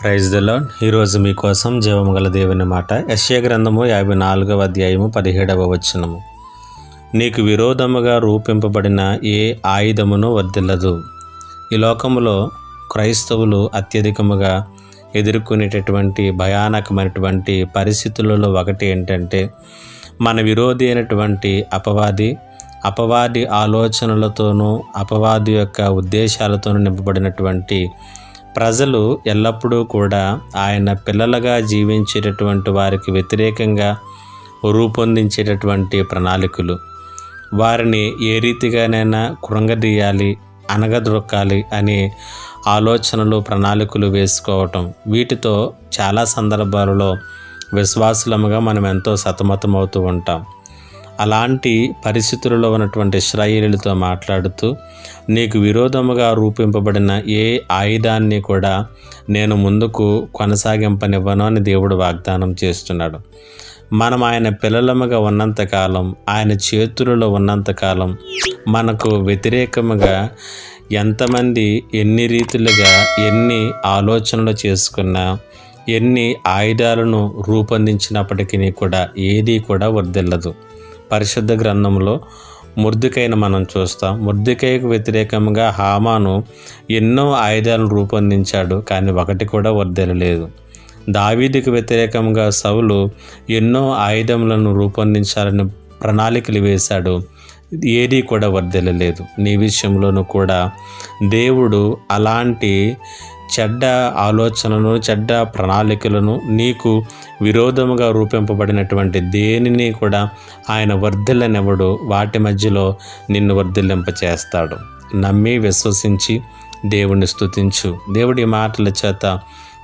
Praise the lord. ఈరోజు మీకోసం జీవము గల దేవుని మాట. యెషయా గ్రంథము 54వ అధ్యాయము 17వ వచనము. నీకు విరోధముగా రూపింపబడిన ఏ ఆయుధమును వర్ధిల్లదు. ఈ లోకములో క్రైస్తవులు అత్యధికముగా ఎదుర్కొనేటటువంటి భయానకమైనటువంటి పరిస్థితులలో ఒకటి ఏంటంటే, మన విరోధి అయినటువంటి అపవాది ఆలోచనలతోనూ అపవాది యొక్క ఉద్దేశాలతోనూ నింపబడినటువంటి ప్రజలు ఎల్లప్పుడూ కూడా ఆయన పిల్లలుగా జీవించేటటువంటి వారికి వ్యతిరేకంగా రూపొందించేటటువంటి ప్రణాళికలు, వారిని ఏ రీతిగానైనా కృంగదీయాలి, అనగదొక్కాలి అనే ఆలోచనలు, ప్రణాళికలు వేసుకోవటం, వీటితో చాలా సందర్భాలలో విశ్వాసులముగా మనం ఎంతో సతమతమవుతూ ఉంటాం. అలాంటి పరిస్థితులలో ఉన్నటువంటి ఇశ్రాయేలీయులతో మాట్లాడుతూ, నీకు విరోధముగా రూపింపబడిన ఏ ఆయుధాన్ని కూడా నేను ముందుకు కొనసాగింపనివ్వను అని దేవుడు వాగ్దానం చేస్తున్నాడు. మనం ఆయన పిల్లలముగా ఉన్నంతకాలం, ఆయన చేతులలో ఉన్నంతకాలం మనకు వ్యతిరేకముగా ఎంతమంది ఎన్ని రీతులుగా ఎన్ని ఆలోచనలు చేసుకున్నా, ఎన్ని ఆయుధాలను రూపొందించినప్పటికీ కూడా ఏదీ కూడా వర్ధిల్లదు. పరిశుద్ధ గ్రంథంలో మొర్దెకైను మనం చూస్తాం. మొర్దెకైకు వ్యతిరేకంగా హామాను ఎన్నో ఆయుధాలను రూపొందించాడు, కానీ ఒకటి కూడా వర్ధిల్లలేదు. దావీదుకు వ్యతిరేకంగా సౌలు ఎన్నో ఆయుధములను రూపొందించాలని ప్రణాళికలు వేశాడు, ఏదీ కూడా వర్ధిల్లలేదు. నీ విషయంలోనూ కూడా దేవుడు అలాంటి చెడ్డ ఆలోచనలను, చెడ్డ ప్రణాళికలను, నీకు విరోధముగా రూపింపబడినటువంటి దేనిని కూడా ఆయన వర్ధిల్లనివ్వడు. వాటి మధ్యలో నిన్ను వర్ధిల్లింపచేస్తాడు. నమ్మి విశ్వసించి దేవుణ్ణి స్తుతించు. దేవుడి మాటల చేత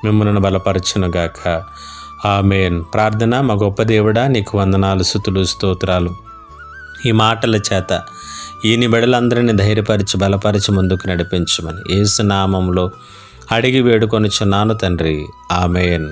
మిమ్మల్ని బలపరచునుగాక. ఆమేన్. ప్రార్థన. మా గొప్ప దేవుడా, నీకు వందనాలు, స్తుతులు, స్తోత్రాలు. ఈ మాటల చేత ఈని బిడ్డలందరినీ ధైర్యపరిచి బలపరిచి ముందుకు నడిపించమని యేసు నామములో అడిగి వేడుకొనుచున్నాను తండ్రి. ఆమేన్.